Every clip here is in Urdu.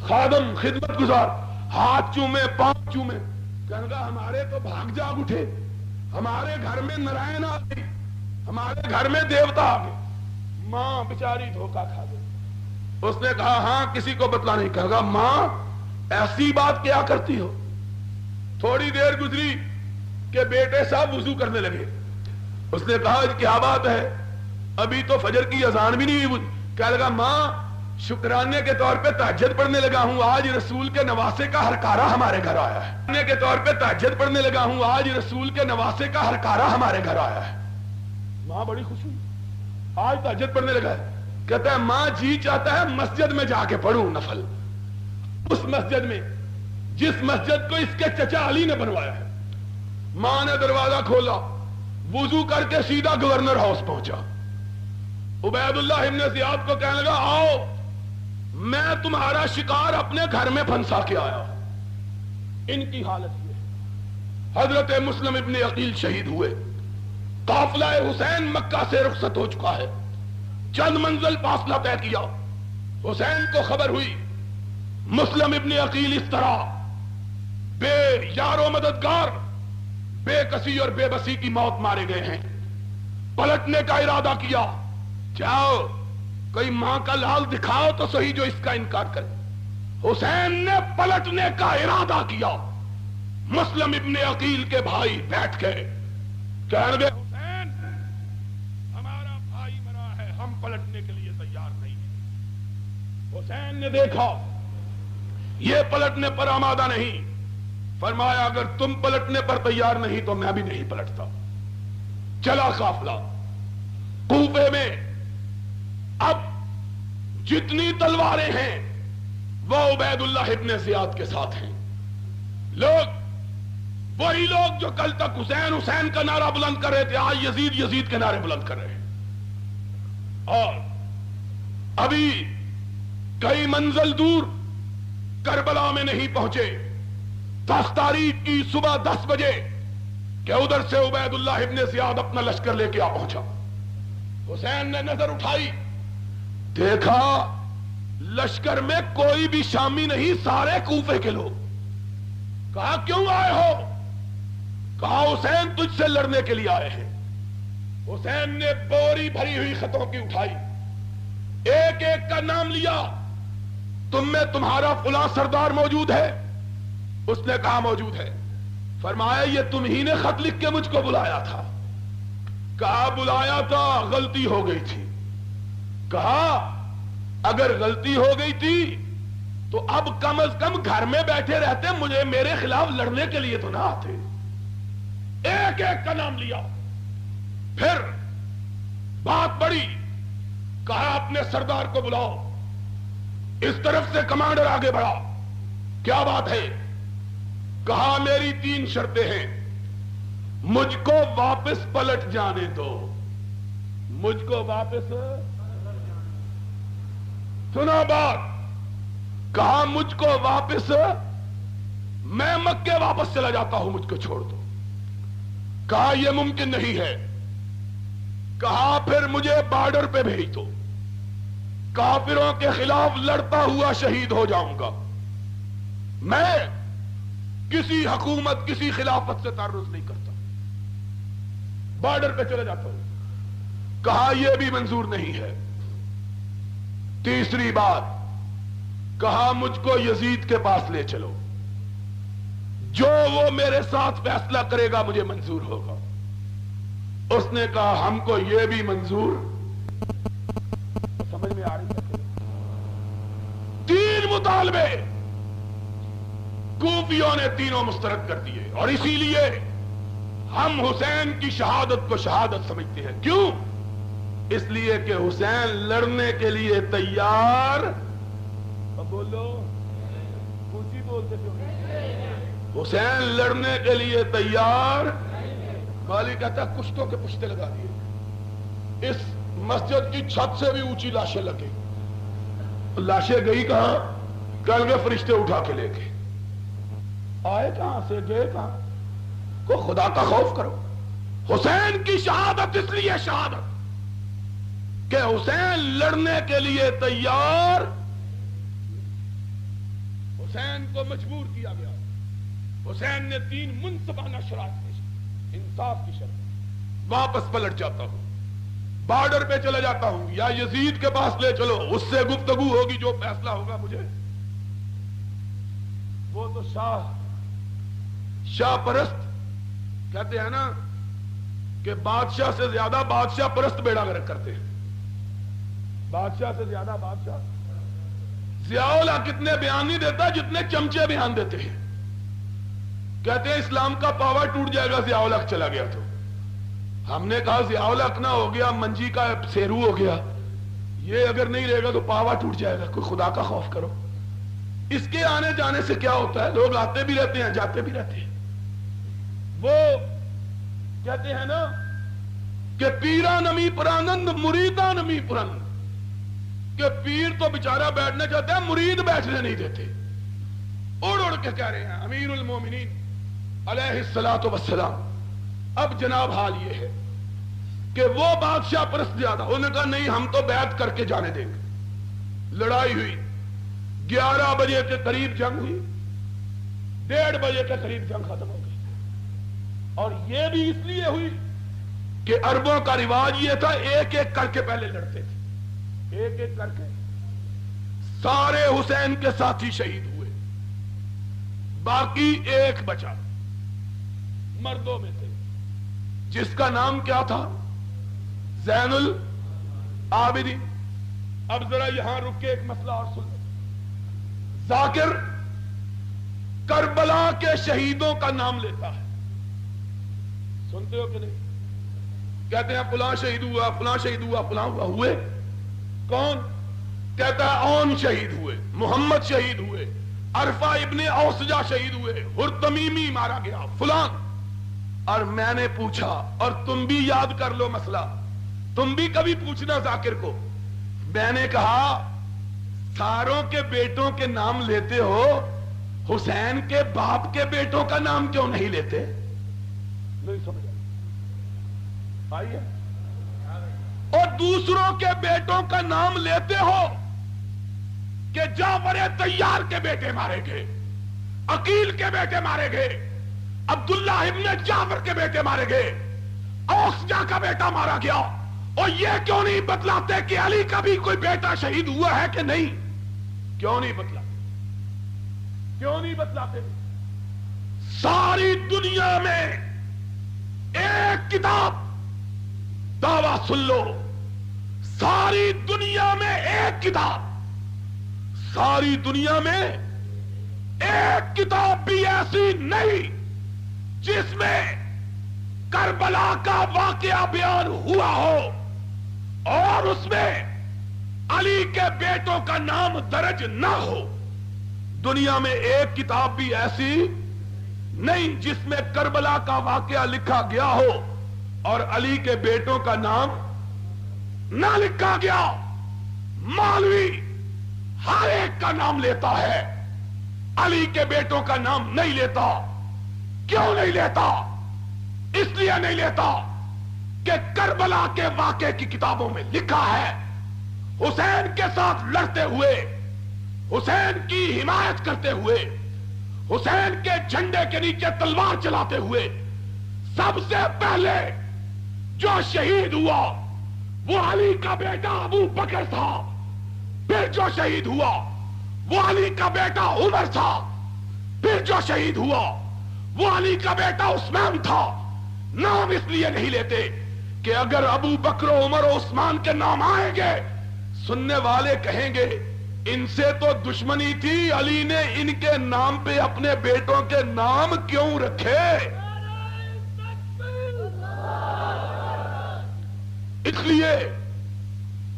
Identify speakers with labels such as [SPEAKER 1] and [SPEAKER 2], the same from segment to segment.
[SPEAKER 1] خادم خدمت گزار ہاتھ چومے پاؤں چومے، کہنے لگا ہمارے تو بھاگ جاگ اٹھے، ہمارے گھر میں نارائن آ گئی، ہمارے گھر میں دیوتا آ گئے۔ ماں بیچاری دھوکہ کھا گئی۔ اس نے کہا ہاں کسی کو بتلا نہیں۔ کہا گا ماں ایسی بات کیا کرتی ہو؟ تھوڑی دیر گزری کہ بیٹے صاحب وضو کرنے لگے۔ اس نے کہا کیا بات ہے؟ ابھی تو فجر کی اذان بھی نہیں ہوئی۔ کہنے لگا ماں شکرانے کے طور پہ تہجد پڑھنے لگا ہوں، آج رسول کے نواسے کا ہرکارہ ہمارے گھر آیا ہے۔ شکرانے کے طور پہ تہجد پڑھنے لگا ہوں، آج رسول کے نواسے کا ہرکارہ ہمارے گھر آیا ہے۔ ماں بڑی خوش ہوئی، آج تہجد پڑھنے لگا ہے۔ کہتا ہے ماں جی چاہتا ہے مسجد میں جا کے پڑھوں نفل، اس مسجد میں جس مسجد کو اس کے چچا علی نے بنوایا ہے۔ ماں نے دروازہ کھولا، وضو کر کے سیدھا گورنر ہاؤس پہنچا۔ عبید اللہ ابن زیاد کو کہنے لگا آؤ میں تمہارا شکار اپنے گھر میں پھنسا کے آیا۔ ان کی حالت یہ ہے۔ حضرت مسلم ابن عقیل شہید ہوئے، قافلہ حسین مکہ سے رخصت ہو چکا ہے، چند منزل فاصلہ طے کیا۔ حسین کو خبر ہوئی مسلم ابن عقیل اس طرح بے یار و مددگار، بے کسی اور بے بسی کی موت مارے گئے ہیں۔ پلٹنے کا ارادہ کیا، جاؤ کوئی ماں کا لال دکھاؤ تو صحیح جو اس کا انکار کرے۔ حسین نے پلٹنے کا ارادہ کیا، مسلم ابن عقیل کے بھائی بیٹھ گئے، کہنے لگے حسین ہمارا بھائی مرا ہے، ہم پلٹنے کے لیے تیار نہیں ہیں۔ حسین نے دیکھا یہ پلٹنے پر آمادہ نہیں، فرمایا اگر تم پلٹنے پر تیار نہیں تو میں بھی نہیں پلٹتا۔ چلا قافلہ کوفے میں۔ اب جتنی تلواریں ہیں وہ عبید اللہ ابن زیاد کے ساتھ ہیں۔ لوگ وہی لوگ جو کل تک حسین حسین کا نعرہ بلند کر رہے تھے، آج یزید یزید کے نعرے بلند کر رہے ہیں۔ اور ابھی کئی منزل دور کربلا میں نہیں پہنچے، 10 تاریخ کی صبح 10 بجے کہ ادھر سے عبید اللہ ابن زیاد اپنا لشکر لے کے آ پہنچا۔ حسین نے نظر اٹھائی، دیکھا لشکر میں کوئی بھی شامی نہیں، سارے کوفے کے لوگ۔ کہا کیوں آئے ہو؟ کہا حسین تجھ سے لڑنے کے لیے آئے ہیں۔ حسین نے بوری بھری ہوئی خطوں کی اٹھائی، ایک ایک کا نام لیا، تم میں تمہارا فلاں سردار موجود ہے؟ اس نے کہا موجود ہے۔ فرمایا یہ تم ہی نے خط لکھ کے مجھ کو بلایا تھا؟ کہا بلایا تھا، غلطی ہو گئی تھی۔ کہا اگر غلطی ہو گئی تھی تو اب کم از کم گھر میں بیٹھے رہتے، مجھے میرے خلاف لڑنے کے لیے تو نہ آتے۔ ایک ایک کا نام لیا، پھر بات بڑی، کہا اپنے سردار کو بلاؤ۔ اس طرف سے کمانڈر آگے بڑھا، کیا بات ہے؟ کہا میری 3 شرطیں ہیں، مجھ کو واپس پلٹ جانے دو، مجھ کو واپس، سنا بات، کہا مجھ کو واپس، میں مکے واپس چلا جاتا ہوں، مجھ کو چھوڑ دو۔ کہا یہ ممکن نہیں ہے۔ کہا پھر مجھے بارڈر پہ بھیج دو، کافروں کے خلاف لڑتا ہوا شہید ہو جاؤں گا، میں کسی حکومت کسی خلافت سے تعرض نہیں کرتا، بارڈر پہ چلے جاتا ہوں۔ کہا یہ بھی منظور نہیں ہے۔ تیسری بات، کہا مجھ کو یزید کے پاس لے چلو، جو وہ میرے ساتھ فیصلہ کرے گا مجھے منظور ہوگا۔ اس نے کہا ہم کو یہ بھی منظور، سمجھ میں آ رہی ہے؟ 3 مطالبے کوفیوں نے تینوں مسترد کر دیے، اور اسی لیے ہم حسین کی شہادت کو شہادت سمجھتے ہیں۔ کیوں؟ اس لیے کہ حسین لڑنے کے لیے تیار، بولو اونچی بولتے تھے، حسین لڑنے کے لیے تیار۔ مالی کہتا ہے کشتوں کے پشتے لگا دیے، اس مسجد کی چھت سے بھی اونچی لاشیں لگے، لاشیں گئی کہاں؟ کل کے فرشتے اٹھا کے لے گئے۔ آئے کہاں سے، گئے کہاں؟ کو خدا کا خوف کرو۔ حسین کی شہادت اس لیے شہادت کہ حسین لڑنے کے لیے تیار، حسین کو مجبور کیا گیا. حسین نے 3 منصفانہ شرائط پیش کی. انصاف کی شرط، واپس پلٹ جاتا ہوں، بارڈر پہ چلا جاتا ہوں، یا یزید کے پاس لے چلو، اس سے گفتگو ہوگی، جو فیصلہ ہوگا مجھے. وہ تو شاہ پرست کہتے ہیں نا کہ بادشاہ سے زیادہ بادشاہ پرست بیڑا گرک کرتے ہیں. بادشاہ سے زیادہ بادشاہ. ضیاء الحق اتنے بیان نہیں دیتا جتنے چمچے بیان دیتے ہیں. کہتے ہیں اسلام کا پاور ٹوٹ جائے گا ضیاء الحق چلا گیا تو. ہم نے کہا ضیاء الحق نہ ہو گیا، منجی کا سیرو ہو گیا، یہ اگر نہیں رہے گا تو پاور ٹوٹ جائے گا. کوئی خدا کا خوف کرو. اس کے آنے جانے سے کیا ہوتا ہے؟ لوگ آتے بھی رہتے ہیں، جاتے بھی رہتے ہیں. وہ کہتے ہیں نا کہ پیرا نمی پرانند مریدا نمی پرند، کہ پیر تو بیچارہ بیٹھنا چاہتے ہیں، مرید بیٹھنے نہیں دیتے. اڑ اڑ کے کہہ رہے ہیں امیر المومنین علیہ الصلوۃ والسلام. اب جناب حال یہ ہے کہ وہ بادشاہ پرست زیادہ، انہوں نے کہا نہیں ہم تو بیعت کر کے جانے دیں گے. لڑائی ہوئی، 11 بجے کے قریب جنگ ہوئی، 1:30 بجے کے قریب جنگ ختم ہو گئی. اور یہ بھی اس لیے ہوئی کہ عربوں کا رواج یہ تھا ایک ایک کر کے پہلے لڑتے تھے، ایک ایک کر کے. سارے حسین کے ساتھی شہید ہوئے، باقی ایک بچا مردوں میں سے، جس کا نام کیا تھا؟ زین العابدین. اب ذرا یہاں رک کے ایک مسئلہ اور سن لو. ذاکر کربلا کے شہیدوں کا نام لیتا ہے، سنتے ہو کہ نہیں؟ کہتے ہیں فلاں شہید ہوا، فلاں شہید ہوا، فلاں ہوا. ہوئے کون؟ کہتا ہے اون شہید ہوئے، محمد شہید ہوئے، عرفہ ابن اوسجہ شہید ہوئے، ہرتمیمی مارا گیا، فلان. اور میں نے پوچھا، اور تم بھی یاد کر لو مسئلہ، تم بھی کبھی پوچھنا ذاکر کو. میں نے کہا ساروں کے بیٹوں کے نام لیتے ہو، حسین کے باپ کے بیٹوں کا نام کیوں نہیں لیتے؟ نہیں سمجھا آئیے. اور دوسروں کے بیٹوں کا نام لیتے ہو کہ جعفر طیار کے بیٹے مارے گئے، عقیل کے بیٹے مارے گئے، عبداللہ ابن جعفر کے بیٹے مارے گئے، اوسجہ کا بیٹا مارا گیا. اور یہ کیوں نہیں بتلاتے کہ علی کا بھی کوئی بیٹا شہید ہوا ہے کہ نہیں؟ کیوں نہیں بتلاتے؟ کیوں نہیں بتلاتے؟ ساری دنیا میں ایک کتاب، دعویٰ سن لو، ساری دنیا میں ایک کتاب، ساری دنیا میں ایک کتاب بھی ایسی نہیں جس میں کربلا کا واقعہ بیان ہوا ہو اور اس میں علی کے بیٹوں کا نام درج نہ ہو. دنیا میں ایک کتاب بھی ایسی نہیں جس میں کربلا کا واقعہ لکھا گیا ہو اور علی کے بیٹوں کا نام نہ لکھا گیا. مولوی ہر ایک کا نام لیتا ہے، علی کے بیٹوں کا نام نہیں لیتا. کیوں نہیں لیتا؟ اس لیے نہیں لیتا کہ کربلا کے واقعے کی کتابوں میں لکھا ہے حسین کے ساتھ لڑتے ہوئے، حسین کی حمایت کرتے ہوئے، حسین کے جھنڈے کے نیچے تلوار چلاتے ہوئے سب سے پہلے جو شہید ہوا وہ علی کا بیٹا ابو بکر تھا. پھر جو شہید ہوا وہ علی کا بیٹا عمر تھا. پھر جو شہید ہوا وہ علی کا بیٹا عثمان تھا. نام اس لیے نہیں لیتے کہ اگر ابو بکر و عمر و عثمان کے نام آئیں گے سننے والے کہیں گے ان سے تو دشمنی تھی، علی نے ان کے نام پہ اپنے بیٹوں کے نام کیوں رکھے؟ اس لیے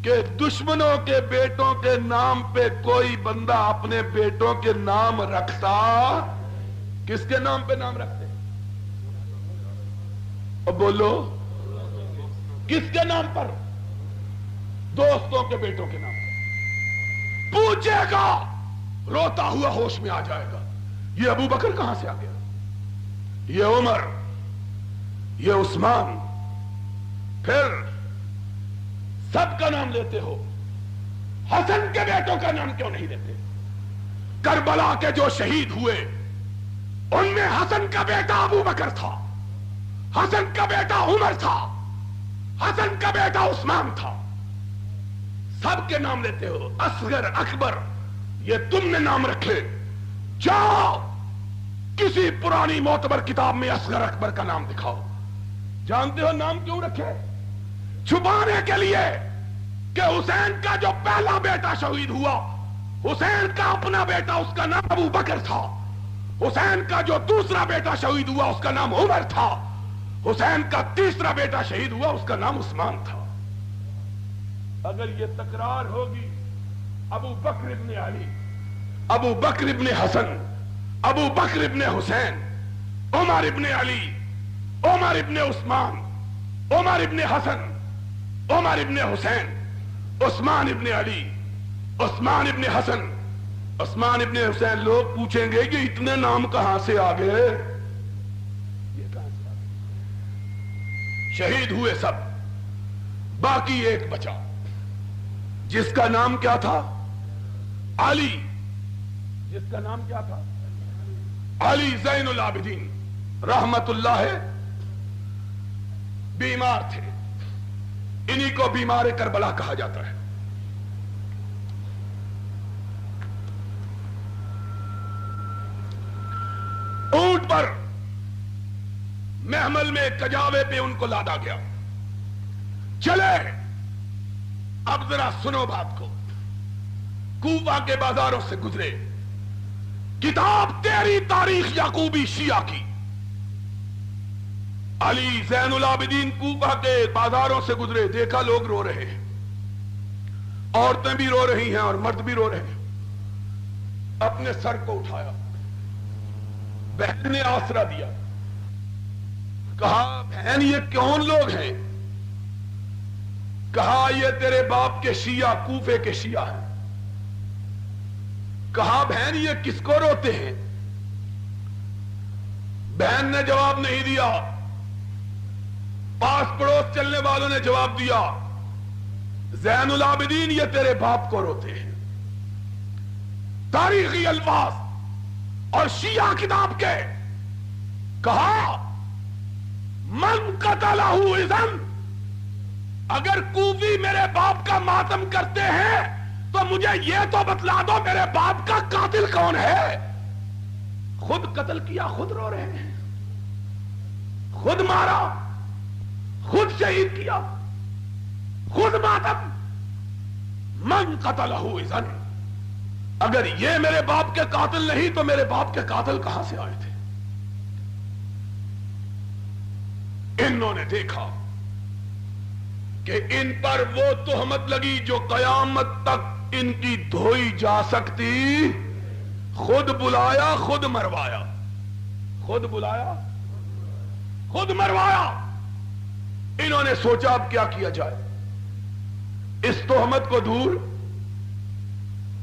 [SPEAKER 1] کہ دشمنوں کے بیٹوں کے نام پہ کوئی بندہ اپنے بیٹوں کے نام رکھتا. کس کے نام پہ نام رکھتے؟ اب بولو کس کے نام پر؟ دوستوں کے بیٹوں کے نام پر. پوچھے گا، روتا ہوا ہوش میں آ جائے گا یہ ابو بکر کہاں سے آ گیا، یہ عمر، یہ عثمان. پھر سب کا نام لیتے ہو، حسن کے بیٹوں کا نام کیوں نہیں لیتے؟ کربلا کے جو شہید ہوئے ان میں حسن کا بیٹا ابو بکر تھا، حسن کا بیٹا عمر تھا، حسن کا بیٹا عثمان تھا. سب کے نام لیتے ہو، اصغر اکبر یہ تم نے نام رکھے. جاؤ کسی پرانی معتبر کتاب میں اصغر اکبر کا نام دکھاؤ. جانتے ہو نام کیوں رکھے؟ چھپانے کے لیے کہ حسین کا جو پہلا بیٹا شہید ہوا، حسین کا اپنا بیٹا اس کا نام ابو بکر تھا، حسین کا جو دوسرا بیٹا شہید ہوا اس کا نام عمر تھا، حسین کا تیسرا بیٹا شہید ہوا اس کا نام عثمان تھا. اگر یہ تکرار ہوگی ابو بکر ابن علی، ابو بکر ابن حسن، ابو بکر ابن حسین، عمر ابن علی، عمر ابن عثمان، عمر ابن حسن، عمر ابن حسین، عثمان ابن علی، عثمان ابن حسن، عثمان ابن حسین. لوگ پوچھیں گے کہ اتنے نام کہاں سے آ گئے؟ یہ کہاں سے آ گئے؟ شہید ہوئے سب، باقی ایک بچا جس کا نام کیا تھا؟ علی. جس کا نام کیا تھا؟ علی زین العابدین رحمت اللہ. بیمار تھے، انہی کو بیمار کربلا کہا جاتا ہے. اونٹ پر محمل میں کجاوے پہ ان کو لادا گیا. چلے اب ذرا سنو بات کو. کوفہ کے بازاروں سے گزرے، کتاب تیری تاریخ یعقوبی شیعہ کی. علی زین العابدین کوفہ کے بازاروں سے گزرے، دیکھا لوگ رو رہے ہیں، عورتیں بھی رو رہی ہیں اور مرد بھی رو رہے ہیں. اپنے سر کو اٹھایا، بہن نے آسرا دیا، کہا بہن یہ کون لوگ ہیں؟ کہا یہ تیرے باپ کے شیعہ، کوفے کے شیعہ ہیں. کہا بہن یہ کس کو روتے ہیں؟ بہن نے جواب نہیں دیا. پاس پڑوس چلنے والوں نے جواب دیا، زین العابدین یہ تیرے باپ کو روتے ہیں. تاریخی الفاظ اور شیعہ کتاب کے. کہا من قتلہ اذن، اگر کوفی میرے باپ کا ماتم کرتے ہیں تو مجھے یہ تو بتلا دو میرے باپ کا قاتل کون ہے. خود قتل کیا، خود رو رہے ہیں، خود مارا، خود شہید کیا، خود ماتم. من قتلہ اذن، اگر یہ میرے باپ کے قاتل نہیں تو میرے باپ کے قاتل کہاں سے آئے تھے؟ انہوں نے دیکھا کہ ان پر وہ تہمت لگی جو قیامت تک ان کی دھوئی جا سکتی. خود بلایا، خود مروایا، خود بلایا، خود مروایا. انہوں نے سوچا اب کیا کیا جائے، اس تہمت کو دور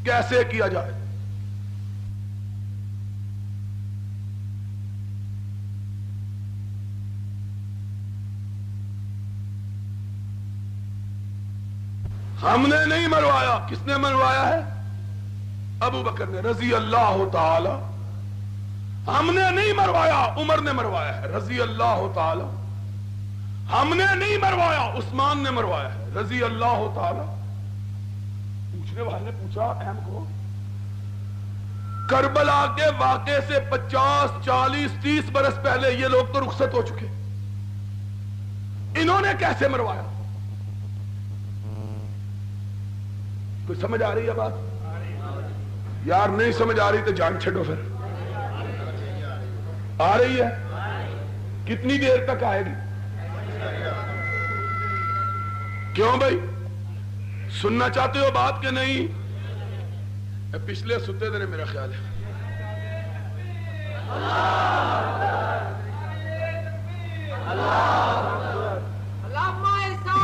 [SPEAKER 1] کیسے کیا جائے. ہم نے نہیں مروایا. کس نے مروایا ہے؟ ابو بکر نے رضی اللہ تعالی. ہم نے نہیں مروایا، عمر نے مروایا ہے رضی اللہ تعالی. ہم نے نہیں مروایا، عثمان نے مروایا ہے رضی اللہ تعالی. پوچھنے والے نے پوچھا اہم کو، کربلا کے واقعے سے 50 40 30 برس پہلے یہ لوگ تو رخصت ہو چکے، انہوں نے کیسے مروایا؟ کوئی سمجھ آ رہی ہے بات؟ یار نہیں سمجھ آ رہی تو جان چھڑو. پھر آ رہی ہے؟ کتنی دیر تک آئے گی؟ کیوں بھائی سننا چاہتے ہو بات کہ نہیں؟ پچھلے ستے دن میرا خیال ہے.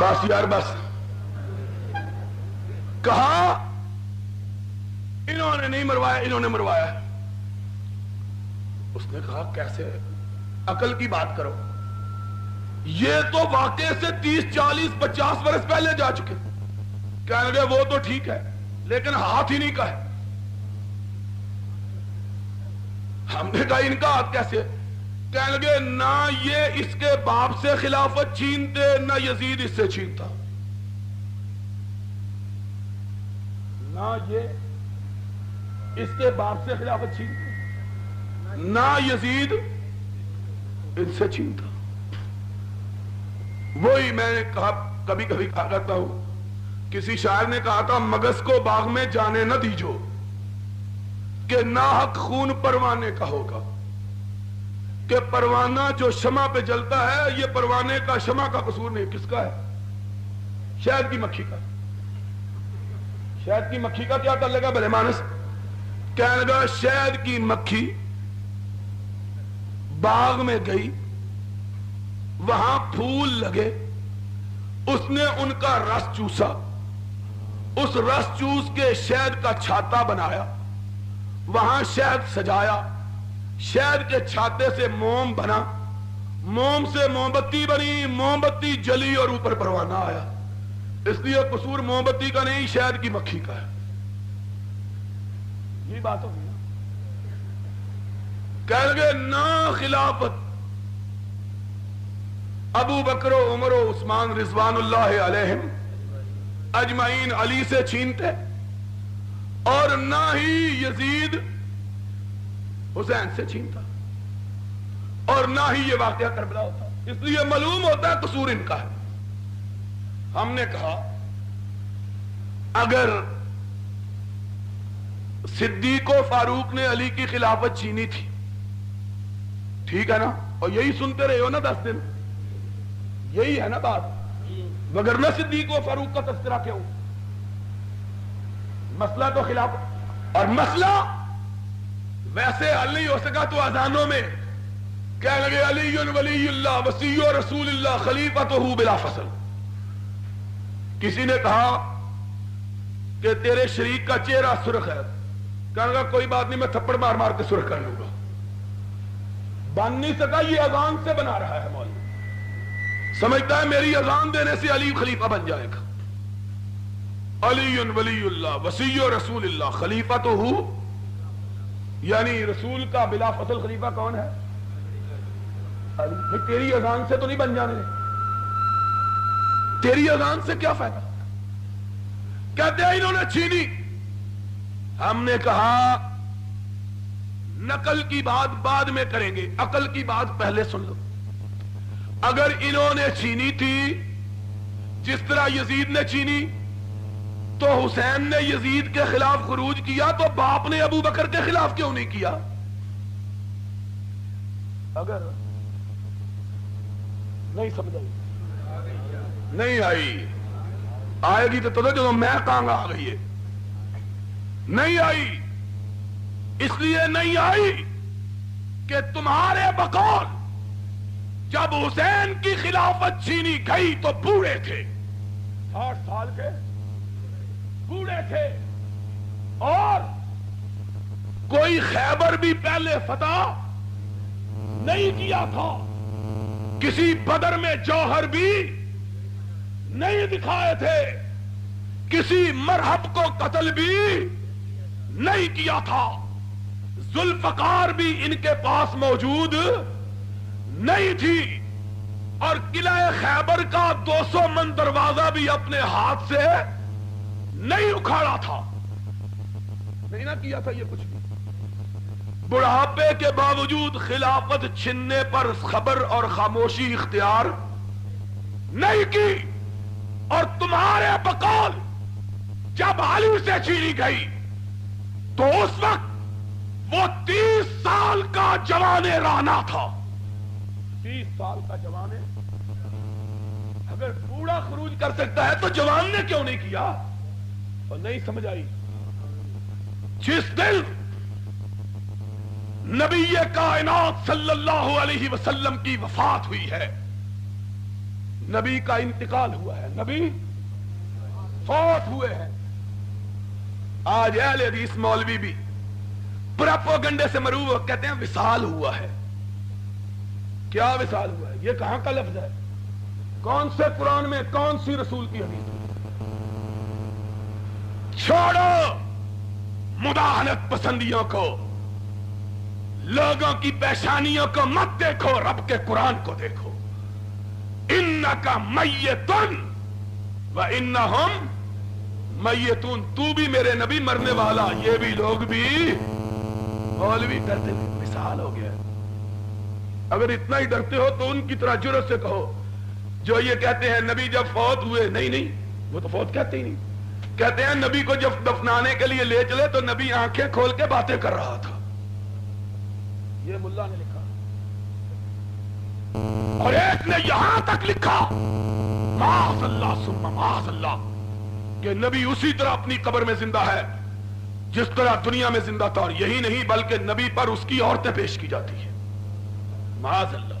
[SPEAKER 1] بس یار بس. کہا انہوں نے نہیں مروایا، انہوں نے مروایا. اس نے کہا کیسے؟ عقل کی بات کرو. یہ تو واقعے سے 30 40 50 برس پہلے جا چکے. کہنے لگے وہ تو ٹھیک ہے لیکن ہاتھ ہی نہیں کا ہے. ہم نے کہا ان کا ہاتھ کیسے؟ کہنے لگے نہ یہ اس کے باپ سے خلافت چھینتے نہ یزید اس سے چھینتا، نہ یہ اس کے باپ سے خلافت چھینتے نہ یزید ان سے چھینتا۔ وہی میں نے کہا، کبھی کبھی کہا کرتا ہوں، کسی شاعر نے کہا تھا مگس کو باغ میں جانے نہ دیجو کہ ناحق خون پروانے کا ہوگا، کہ پروانہ جو شمع پہ جلتا ہے یہ پروانے کا شمع کا قصور نہیں، کس کا ہے؟ شہد کی مکھی کا۔ شہد کی مکھی کا کیا تعلق ہے بھلے مانس؟ کہنے لگا شہد کی مکھی باغ میں گئی، وہاں پھول لگے، اس نے ان کا رس چوسا، اس رس چوس کے شہد کا چھاتا بنایا، وہاں شہد سجایا، شہد کے چھاتے سے موم بنا، موم سے موم بتی بنی، موم بتی جلی اور اوپر پروانہ آیا۔ اس لیے قصور موم بتی کا نہیں، شہد کی مکھی کا ہے۔ یہ بات ہوگی نا؟ کہہ لگے نہ خلافت ابو بکر و عمر و عثمان رضوان اللہ علیہم اجمعین علی سے چھینتے، اور نہ ہی یزید حسین سے چھینتا، اور نہ ہی یہ واقعہ کربلا ہوتا۔ اس لیے معلوم ہوتا ہے قصور ان کا ہے۔ ہم نے کہا اگر صدیق و فاروق نے علی کی خلافت چھینی تھی، ٹھیک ہے نا، اور یہی سنتے رہے ہو نا 10 دن، یہی ہے نا بات، مگر نہ صدیق و فاروق کا تذکرہ کیوں؟ مسئلہ تو خلافت، اور مسئلہ ویسے حل نہیں ہو سکا تو اذانوں میں کہنے لگے علی ولی اللہ وصی رسول اللہ خلیفۃہ بلا فصل۔ کسی نے کہا کہ تیرے شریک کا چہرہ سرخ ہے، کہنے لگا کوئی بات نہیں، میں تھپڑ مار مار کے سرخ کر لوں گا۔ بن نہیں سکا، یہ اذان سے بنا رہا ہے مولوی، سمجھتا ہے میری اذان دینے سے علی خلیفہ بن جائے گا۔ علی ولی اللہ وصی رسول اللہ خلیفۃہ، یعنی رسول کا بلا فصل خلیفہ کون ہے؟ علی۔ تیری اذان سے تو نہیں بن جانے، تیری اذان سے کیا فائدہ؟ کہتے ہیں انہوں نے چھینی۔ ہم نے کہا نقل کی بات بعد میں کریں گے، عقل کی بات پہلے سن لو۔ اگر انہوں نے چھینی تھی جس طرح یزید نے چھینی، تو حسین نے یزید کے خلاف خروج کیا تو باپ نے ابو بکر کے خلاف کیوں نہیں کیا؟ اگر نہیں سمجھ آئی، نہیں آئی، آئے گی تو جو میں کہاں گا آ گئی ہے، نہیں آئی۔ اس لیے نہیں آئی کہ تمہارے بقول جب حسین کی خلافت چھینی گئی تو بوڑھے تھے، 60 سال کے بوڑھے تھے، اور کوئی خیبر بھی پہلے فتح نہیں کیا تھا، کسی بدر میں جوہر بھی نہیں دکھائے تھے، کسی مرحب کو قتل بھی نہیں کیا تھا، ذوالفقار بھی ان کے پاس موجود نہیں تھی، اور قلعہ خیبر کا 200 من دروازہ بھی اپنے ہاتھ سے نہیں اکھاڑا تھا، نہیں نہ کیا تھا یہ کچھ بھی۔ بڑھاپے کے باوجود خلافت چھننے پر خبر اور خاموشی اختیار نہیں کی، اور تمہارے بقول جب علی سے چھینی گئی تو اس وقت وہ 30 سال کا جوان رانا تھا، 30 سال کا جوان۔ اگر بوڑھا خروج کر سکتا ہے تو جوان نے کیوں نہیں کیا؟ اور نہیں سمجھ آئی، جس دن نبی کائنات صلی اللہ علیہ وسلم کی وفات ہوئی ہے، نبی کا انتقال ہوا ہے، نبی فوت ہوئے ہیں، آج اہل حدیث مولوی بھی پراپوگنڈے سے مروب کہتے ہیں وصال ہوا ہے۔ کیا وصال ہوا ہے؟ یہ کہاں کا لفظ ہے؟ کون سے قرآن میں، کون سی رسول کی حدیث میں؟ چھوڑو مداہنت پسندیوں کو، لوگوں کی پیشانیوں کو مت دیکھو، رب کے قرآن کو دیکھو. انکا میتن وانہم میتون. تو بھی میرے نبی مرنے والا، یہ بھی لوگ بھی. مولوی ڈرتے ہیں، مثال ہو گیا. اگر اتنا ہی ڈرتے ہو تو ان کی طرح جرأت سے کہو جو یہ کہتے ہیں نبی جب فوت ہوئے. نہیں وہ تو فوت کہتے ہی نہیں. کہتے ہیں نبی کو جب دفنانے کے لیے لے چلے تو نبی آنکھیں کھول کے باتیں کر رہا تھا. یہ ملا نے لکھا. اور ایک نے یہاں تک لکھا معاذ اللہ ثم معاذ اللہ کہ نبی اسی طرح اپنی قبر میں زندہ ہے جس طرح دنیا میں زندہ تھا. اور یہی نہیں بلکہ نبی پر اس کی عورتیں پیش کی جاتی ہیں. معاذ اللہ.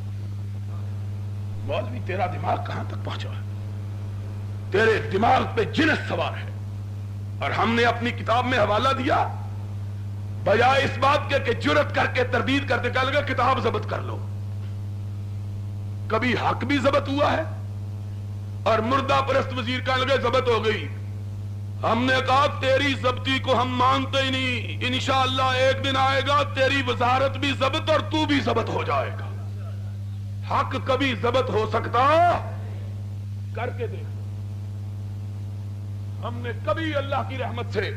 [SPEAKER 1] مولوی تیرا دماغ کہاں تک پہنچا ہے؟ تیرے دماغ پہ جنس سوار ہے. اور ہم نے اپنی کتاب میں حوالہ دیا بجائے اس بات کے کہ جرأت کر کے تردید کرتے کہا لگا کتاب ضبط کر لو. کبھی حق بھی ضبط ہوا ہے اور مردہ پرست وزیر کا لگے ضبط ہو گئی. ہم نے کہا تیری ضبطی کو ہم مانتے ہی نہیں. انشاءاللہ ایک دن آئے گا تیری وزارت بھی ضبط اور تو بھی ضبط ہو جائے گا. حق کبھی ضبط ہو سکتا؟ کر کے دیکھ. ہم نے کبھی اللہ کی رحمت سے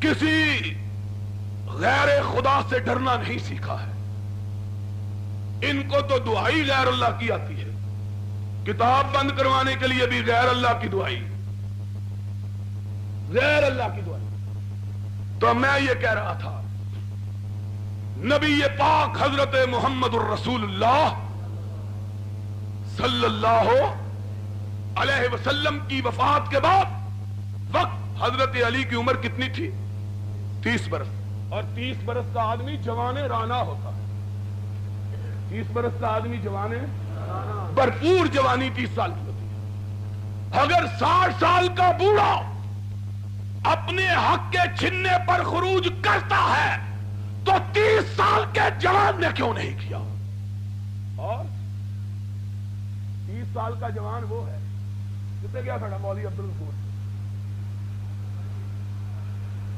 [SPEAKER 1] کسی غیر خدا سے ڈرنا نہیں سیکھا ہے. ان کو تو دعائی غیر اللہ کی آتی ہے. کتاب بند کروانے کے لیے بھی غیر اللہ کی دعائی، غیر اللہ کی دعائی. تو میں یہ کہہ رہا تھا نبی پاک حضرت محمد الرسول اللہ صلی اللہ علیہ وسلم کی وفات کے بعد وقت حضرت علی کی عمر کتنی تھی؟ 30 برس. اور 30 برس کا آدمی جوان رانا ہوتا ہے. 30 برس کا آدمی جوان بھرپور جوانی 30 سال کی ہوتی ہے. اگر 60 سال کا بوڑھا اپنے حق کے چھننے پر خروج کرتا ہے تو 30 سال کے جوان نے کیوں نہیں کیا؟ اور 30 سال کا جوان وہ ہے کتنے گیا کھڑا مولوی عبدالغفور.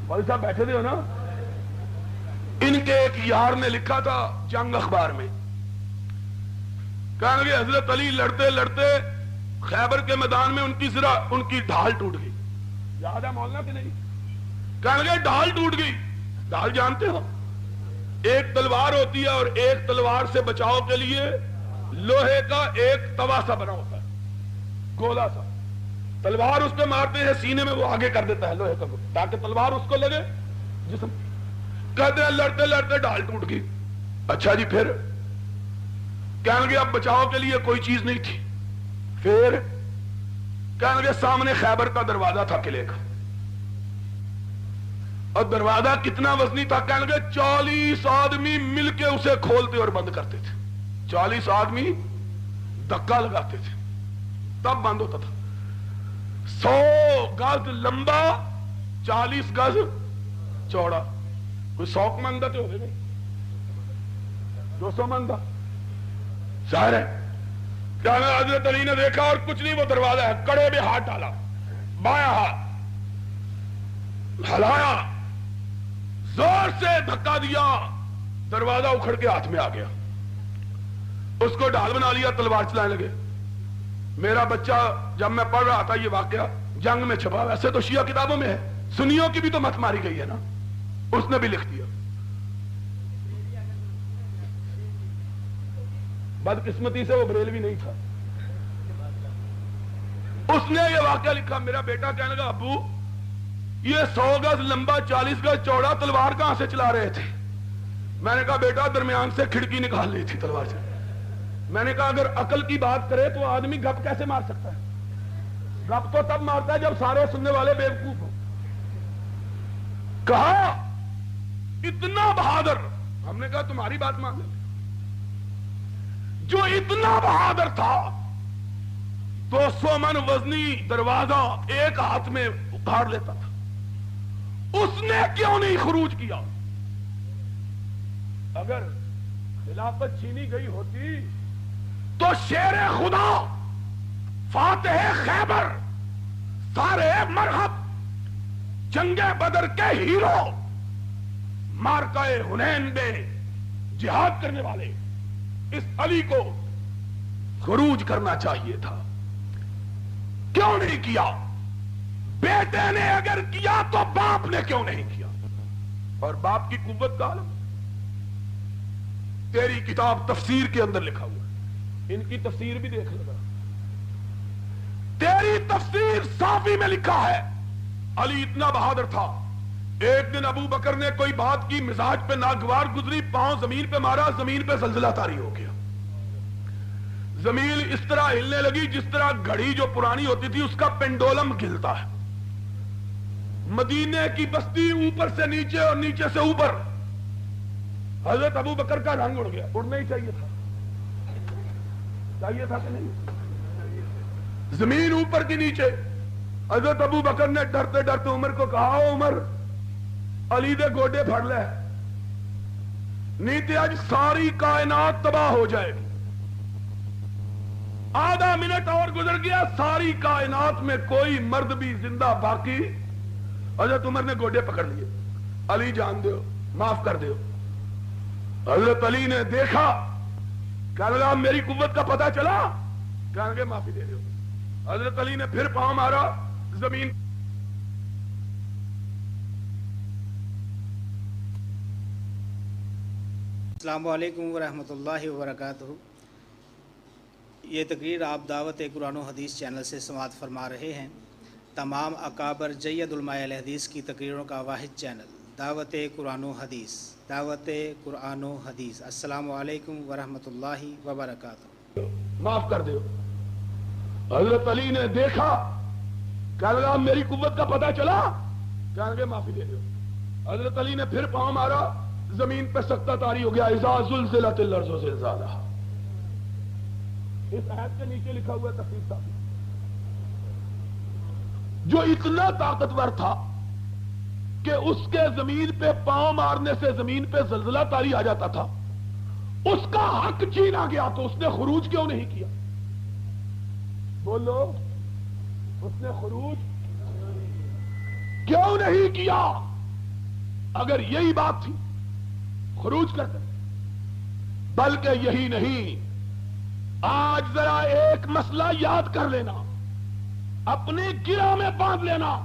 [SPEAKER 1] مولوی صاحب بیٹھے تھے ہو نا. ان کے ایک یار نے لکھا تھا جنگ اخبار میں، کہنے لگے حضرت علی لڑتے لڑتے خیبر کے میدان میں ان کی ڈھال ٹوٹ گئی. یاد ہے مولانا کہ نہیں؟ کہنے لگے ڈھال ٹوٹ گئی. ڈھال جانتے ہو؟ ایک تلوار ہوتی ہے اور ایک تلوار سے بچاؤ کے لیے لوہے کا ایک توا سا بنا ہوتا ہے، گولا سا. تلوار اس پہ مارتے ہیں سینے میں، وہ آگے کر دیتا ہے لوہے کا تاکہ تلوار اس کو لگے جسم. کہتے ہیں لڑتے لڑتے ڈھال ٹوٹ گئی. اچھا جی پھر؟ کہنے لگے اب بچاؤ کے لیے کوئی چیز نہیں تھی. پھر کہنے لگے سامنے خیبر کا دروازہ تھا قلعے کا، اور دروازہ کتنا وزنی تھا؟ کہنے لگے 40 آدمی مل کے اسے کھولتے اور بند کرتے تھے. 40 آدمی دھکا لگاتے تھے تب بند ہوتا تھا. 100 گز لمبا 40 گز چوڑا. کوئی 100 من تو ہوگا نہیں، 200 من تھا ظاہر ہے. کیا حضرت علی نے دیکھا اور کچھ نہیں، وہ دروازہ ہے، کڑے میں ہاتھ ڈالا، بایاں ہاتھ ہلایا، زور سے دھکا دیا، دروازہ اکھڑ کے ہاتھ میں آ گیا. اس کو ڈھال بنا لیا، تلوار چلانے لگے. میرا بچہ جب میں پڑھ رہا تھا یہ واقعہ جنگ میں چھپا، ویسے تو شیعہ کتابوں میں ہے، سنیوں کی بھی تو مت ماری گئی ہے نا، اس نے بھی لکھ دیا. بدقسمتی سے وہ بریلوی نہیں تھا. اس نے یہ واقعہ لکھا. میرا بیٹا کہنے لگا ابو یہ 100 گز لمبا 40 گز چوڑا تلوار کہاں سے چلا رہے تھے؟ میں نے کہا بیٹا درمیان سے کھڑکی نکال لی تھی تلوار سے. میں نے کہا اگر عقل کی بات کرے تو آدمی گپ کیسے مار سکتا ہے؟ گپ تو تب مارتا ہے جب سارے سننے والے بیوقوف ہوں. کہا اتنا بہادر. ہم نے کہا تمہاری بات مان لیں. جو اتنا بہادر تھا 200 من وزنی دروازہ ایک ہاتھ میں اکھاڑ لیتا تھا، اس نے کیوں نہیں خروج کیا؟ اگر خلافت چھینی گئی ہوتی تو شیر خدا فاتح خیبر سارے مرحب جنگ بدر کے ہیرو مارکہ حنین میں جہاد کرنے والے اس علی کو خروج کرنا چاہیے تھا، کیوں نہیں کیا؟ بیٹے نے اگر کیا تو باپ نے کیوں نہیں کیا؟ اور باپ کی قوت کا عالم تیری کتاب تفسیر کے اندر لکھا ہوا ہے، ان کی تفسیر بھی دیکھ لگا، تیری تفسیر صافی میں لکھا ہے علی اتنا بہادر تھا، ایک دن ابو بکر نے کوئی بات کی، مزاج پہ ناگوار گزری، پاؤں زمین پہ مارا، زمین پہ زلزلہ طاری ہو گیا، زمین اس طرح ہلنے لگی جس طرح گھڑی جو پرانی ہوتی تھی اس کا پینڈولم ہلتا ہے، مدینے کی بستی اوپر سے نیچے اور نیچے سے اوپر، حضرت ابو بکر کا رنگ اڑ گیا، اڑنا ہی چاہیے تھا کہ نہیں؟ زمین اوپر کی نیچے، حضرت ابو بکر نے ڈرتے ڈرتے عمر کو کہا، عمر علی دے گوڈے پھڑ لے، نہیں تے آج ساری کائنات تباہ ہو جائے گی۔ آدھا منٹ اور گزر گیا، ساری کائنات میں کوئی مرد بھی زندہ باقی، حضرت عمر نے گوڈے پکڑ لیے، علی جان دیو، معاف کر دیو۔ حضرت علی نے دیکھا، کہنے لگا میری قوت کا پتہ چلا، کہنے لگے معافی دے دیو۔ حضرت علی نے پھر پاؤں مارا، زمین
[SPEAKER 2] السلام علیکم ورحمۃ اللہ وبرکاتہ۔ یہ تقریر آپ دعوت قرآن و حدیث چینل سے سماعت فرما رہے ہیں۔ تمام اکابر جید علماء اہل حدیث کی تقریروں کا واحد چینل دعوت قرآن و حدیث، دعوت قرآن و حدیث۔ السلام علیکم ورحمۃ اللہ وبرکاتہ۔
[SPEAKER 1] معاف کر دیو۔ حضرت علی نے دیکھا، کہنے لگا میری قوت کا پتہ چلا، کہنے لگے معافی دے دیو۔ حضرت علی نے پھر پاؤں مارا، زمین پہ سکتہ طاری ہو گیا، اذا زلزلت الارض زلزالہا۔ اس آیت کے نیچے لکھا ہوا ہے تفسیر صاحب، جو اتنا طاقتور تھا کہ اس کے زمین پہ پاؤں مارنے سے زمین پہ زلزلہ طاری آ جاتا تھا، اس کا حق چھینا گیا تو اس نے خروج کیوں نہیں کیا؟ بولو، اس نے خروج کیوں نہیں کیا؟ اگر یہی بات تھی خروج کرتے، بلکہ یہی نہیں، آج ذرا ایک مسئلہ یاد کر لینا، اپنی گرہ میں باندھ لینا،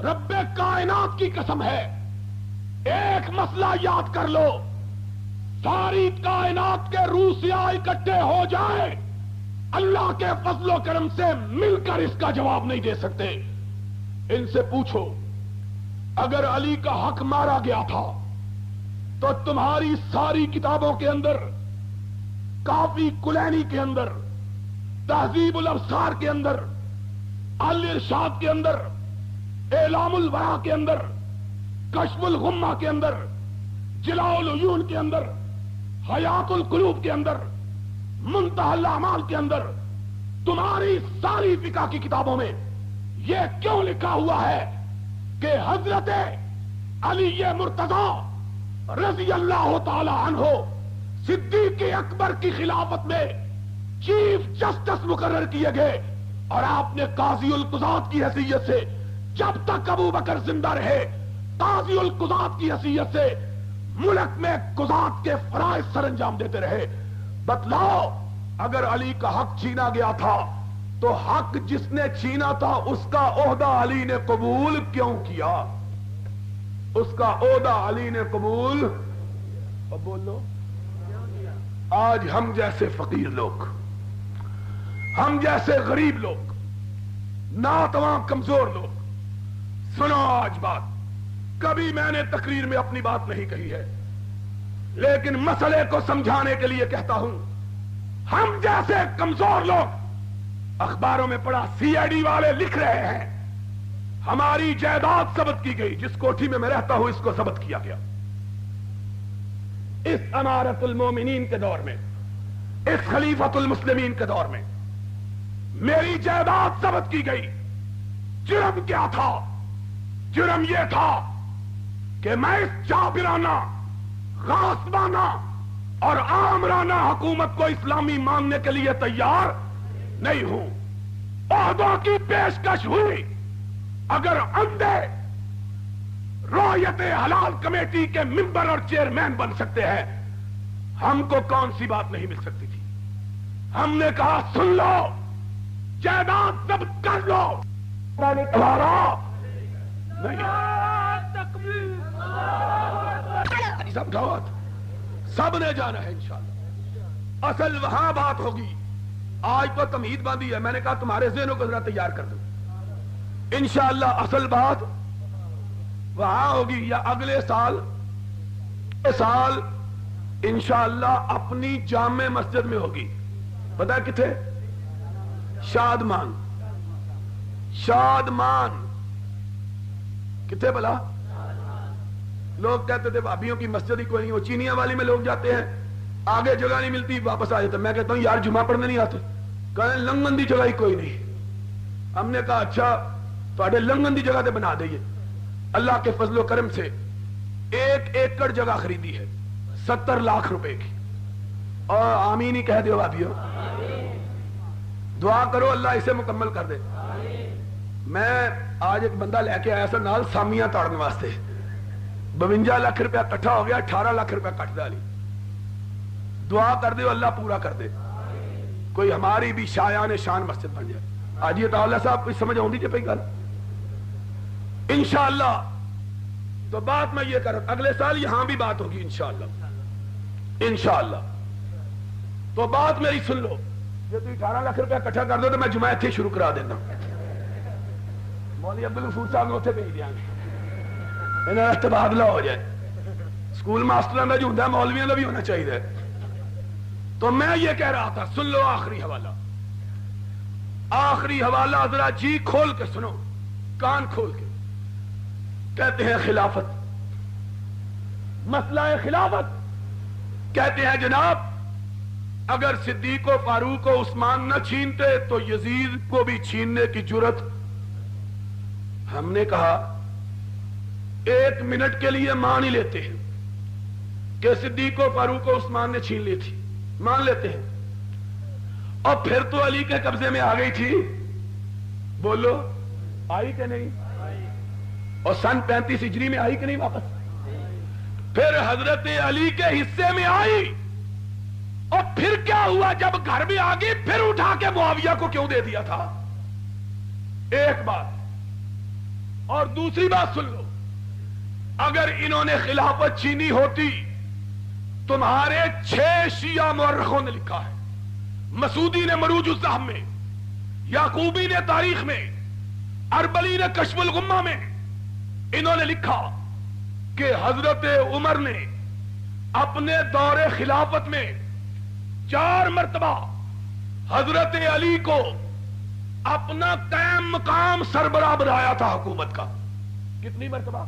[SPEAKER 1] رب کائنات کی قسم ہے، ایک مسئلہ یاد کر لو، ساری کائنات کے روسیا اکٹھے ہو جائیں، اللہ کے فضل و کرم سے مل کر اس کا جواب نہیں دے سکتے۔ ان سے پوچھو، اگر علی کا حق مارا گیا تھا تو تمہاری ساری کتابوں کے اندر، کافی کلینی کے اندر، تہذیب الابصار کے اندر، الارشاد کے اندر، اعلام الورا کے اندر، کشف الغمہ کے اندر، جلاء العیون کے اندر، حیات القلوب کے اندر، منتہی الاعمال کے اندر، تمہاری ساری فقہ کی کتابوں میں یہ کیوں لکھا ہوا ہے کہ حضرت علی مرتضی رضی اللہ تعالی عنہ صدیق اکبر کی خلافت میں چیف جسٹس مقرر کیے گئے، اور آپ نے قاضی القضات کی حیثیت سے جب تک ابو بکر زندہ رہے، قاضی القضات کی حیثیت سے ملک میں قضات کے فرائض سر انجام دیتے رہے۔ بتلاؤ، اگر علی کا حق چھینا گیا تھا تو حق جس نے چھینا تھا اس کا عہدہ علی نے قبول کیوں کیا؟ اس کا عہدہ علی نے قبول، اب بولو، آج ہم جیسے فقیر لوگ، ہم جیسے غریب لوگ، ناتواں کمزور لوگ، سنو آج بات، کبھی میں نے تقریر میں اپنی بات نہیں کہی ہے، لیکن مسئلے کو سمجھانے کے لیے کہتا ہوں، ہم جیسے کمزور لوگ، اخباروں میں پڑھا سی آئی ڈی والے لکھ رہے ہیں ہماری جائیداد ضبط کی گئی، جس کوٹھی میں رہتا ہوں اس کو ضبط کیا گیا، اس امارت المومنین کے دور میں، اس خلیفۃ المسلمین کے دور میں میری جائیداد ضبط کی گئی۔ جرم کیا تھا؟ جرم یہ تھا کہ میں اس جابرانہ، غاصبانہ اور آمرانہ حکومت کو اسلامی ماننے کے لیے تیار نہیں ہوں۔ عہدوں کی پیشکش ہوئی، اگر اندھے رعیت حلال کمیٹی کے ممبر اور چیئرمین بن سکتے ہیں ہم کو کون سی بات نہیں مل سکتی تھی؟ ہم نے کہا سن لو، جائیداد ضبط کر لو، ہمارا نہیں سب دعوت سب نے جانا ہے انشاءاللہ۔ اصل وہاں بات ہوگی، آج تو تمہید باندھی ہے، میں نے کہا تمہارے ذہنوں کو ذرا تیار کر دو، انشاءاللہ اصل بات وہاں ہوگی، یا اگلے سال انشاءاللہ اپنی جامع مسجد میں ہوگی۔ پتہ کتنے؟ شادمان کتنے بلا؟ لوگ کہتے تھے بھابھیوں کی مسجد ہی کوئی نہیں، وہ چینیاں والی میں لوگ جاتے ہیں، آگے جگہ نہیں ملتی واپس آ جاتے۔ میں کہتا ہوں یار جمعہ پڑھنے نہیں آتے، کہیں لنگن دی جگہ ہی کوئی نہیں۔ ہم نے کہا اچھا تو لنگن دی جگہ تے بنا دئیے۔ اللہ کے فضل و کرم سے 1 ایکڑ جگہ خریدی ہے 70 لاکھ روپے کی، اور آمین ہی کہہ دیو بھابھیو، دعا کرو اللہ اسے مکمل کر دے۔ میں آج ایک بندہ لے کے آیا سا نال سامیاں توڑنے واسطے، 52 لاکھ روپیہ کٹھا ہو گیا، 18 لاکھ روپیہ کٹ ڈالی۔ دعا کر دے اللہ پورا کر دے، کوئی ہماری بھی شایان شان مسجد بن جائے۔ آج یہ تعالیٰ صاحب کچھ سمجھ آؤں پئی گل انشاءاللہ۔ تو بات میں یہ کر رہا، اگلے سال یہاں بھی بات ہوگی انشاءاللہ۔ تو بات میری سن لو، یہ تو 18 لاکھ روپیہ کٹھا کر دو تو میں جمعہ اتنے شروع کرا دینا۔ مولوی عبدالغفور صاحب نے اتنے بھیج دیا گے، انہیں تبادلہ ہو جائے، سکول ماسٹر کا جو ہوتا ہے مولویوں کا بھی ہونا چاہیے۔ تو میں یہ کہہ رہا تھا، سن لو آخری حوالہ ذرا جی کھول کے سنو، کان کھول کے۔ کہتے ہیں خلافت، مسئلہ خلافت، کہتے ہیں جناب اگر صدیق و فاروق و عثمان نہ چھینتے تو یزید کو بھی چھیننے کی جرت۔ ہم نے کہا 1 منٹ کے لیے مان ہی لیتے ہیں کہ صدیق و فاروق و عثمان نے چھین لی تھی، مان لیتے ہیں، اور پھر تو علی کے قبضے میں آ گئی تھی، بولو آئی کہ نہیں؟ اور سن 35 ہجری میں آئی کہ نہیں واپس؟ پھر حضرت علی کے حصے میں آئی، اور پھر کیا ہوا جب گھر میں آ گئی پھر اٹھا کے معاویہ کو کیوں دے دیا تھا؟ ایک بات، اور دوسری بات سن لو، اگر انہوں نے خلافت چھینی ہوتی، تمہارے 6 شیعہ مورخوں نے لکھا ہے، مسعودی نے مروج الذہب میں، یعقوبی نے تاریخ میں، اربلی نے کشف الغمہ میں، انہوں نے لکھا کہ حضرت عمر نے اپنے دور خلافت میں 4 مرتبہ حضرت علی کو اپنا قائم مقام سربراہ بنایا تھا حکومت کا۔ کتنی مرتبہ؟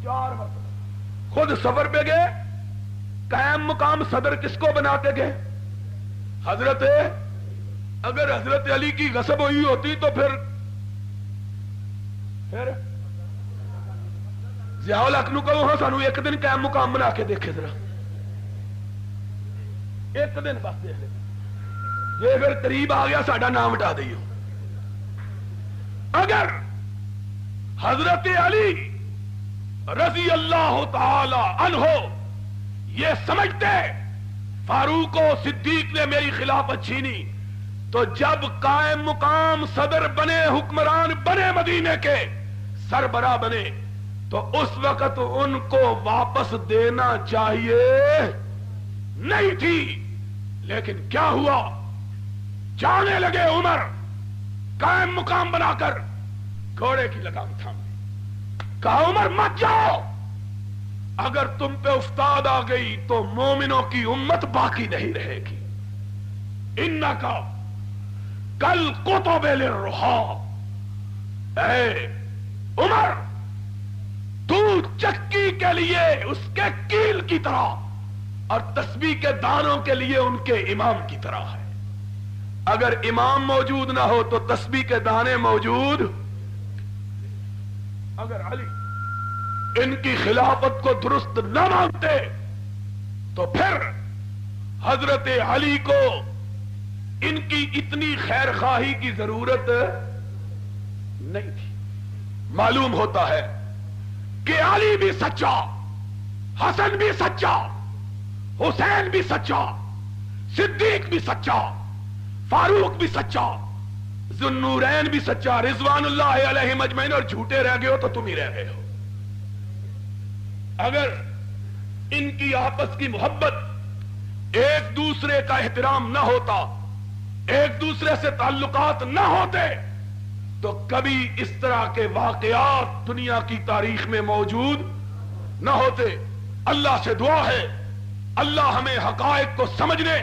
[SPEAKER 1] 4 مرتبہ۔ خود سفر پہ گئے، قائم مقام صدر کس کو بناتے گئے؟ حضرت، اگر حضرت علی کی غصب ہوئی ہوتی تو پھر ضیاء الحق نو کہو ہاں سانو ایک دن قائم مقام بنا کے دیکھے ذرا، ایک دن بس دیکھ لے، یہ پھر قریب آ گیا ساڈا نام ہٹا دئیو۔ اگر حضرت علی رضی اللہ تعالی عنہ یہ سمجھتے فاروق و صدیق نے میری خلافت چھینی، تو جب قائم مقام صدر بنے، حکمران بنے، مدینے کے سربراہ بنے، تو اس وقت ان کو واپس دینا چاہیے نہیں تھی۔ لیکن کیا ہوا؟ جانے لگے عمر، قائم مقام بنا کر گھوڑے کی لگام تھام دی، کہا عمر مت جاؤ، اگر تم پہ افتاد آ گئی تو مومنوں کی امت باقی نہیں رہے گی۔ انکا کل قطب للرحا، اے عمر تو چکی کے لیے اس کے کیل کی طرح اور تسبیح کے دانوں کے لیے ان کے امام کی طرح ہے۔ اگر امام موجود نہ ہو تو تسبیح کے دانے موجود۔ اگر علی ان کی خلافت کو درست نہ مانتے تو پھر حضرت علی کو ان کی اتنی خیر خواہی کی ضرورت نہیں تھی۔ معلوم ہوتا ہے کہ علی بھی سچا، حسن بھی سچا، حسین بھی سچا، صدیق بھی سچا، فاروق بھی سچا، ذوالنورین بھی سچا، رضوان اللہ علیہم اجمعین، اور جھوٹے رہ گئے ہو تو تم ہی رہ گئے ہو۔ اگر ان کی آپس کی محبت، ایک دوسرے کا احترام نہ ہوتا، ایک دوسرے سے تعلقات نہ ہوتے، تو کبھی اس طرح کے واقعات دنیا کی تاریخ میں موجود نہ ہوتے۔ اللہ سے دعا ہے اللہ ہمیں حقائق کو سمجھنے،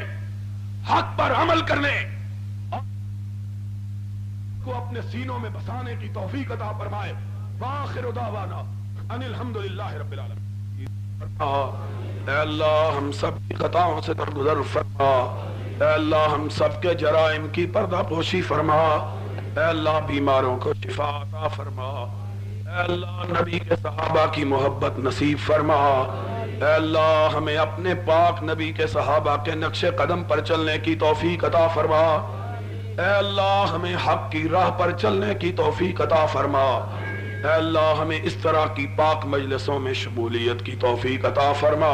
[SPEAKER 1] حق پر عمل کرنے کو اپنے سینوں میں بسانے کی توفیق عطا فرمائے۔ وآخر دعوانا ان الحمدللہ رب العالمین۔ اے اللہ ہم سب کی خطاؤں سے درگزر فرما، اے اللہ ہم سب کے جرائم کی پردہ پوشی فرما، اے اللہ بیماروں کو شفا عطا فرما، اے اللہ نبی کے صحابہ کی محبت نصیب فرما، اے اللہ ہمیں اپنے پاک نبی کے صحابہ کے نقش قدم پر چلنے کی توفیق عطا فرما، اے اللہ ہمیں حق کی راہ پر چلنے کی توفیق عطا فرما، اے اللہ ہمیں اس طرح کی پاک مجلسوں میں شمولیت کی توفیق عطا فرما،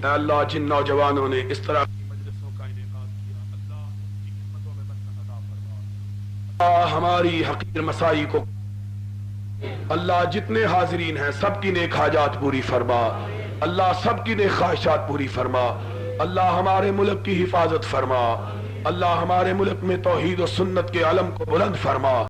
[SPEAKER 1] اے اللہ جن نوجوانوں نے اس طرح کی مجلسوں کا انعقاد کیا اللہ کی خدمتوں میں برکت عطا فرما، اللہ ہماری حقیر مسائی کو، اللہ جتنے حاضرین ہیں سب کی نیک حاجات پوری فرما، اللہ سب کی نیک خواہشات پوری فرما، اللہ ہمارے ملک کی حفاظت فرما، اللہ ہمارے ملک میں توحید و سنت کے علم کو بلند فرما۔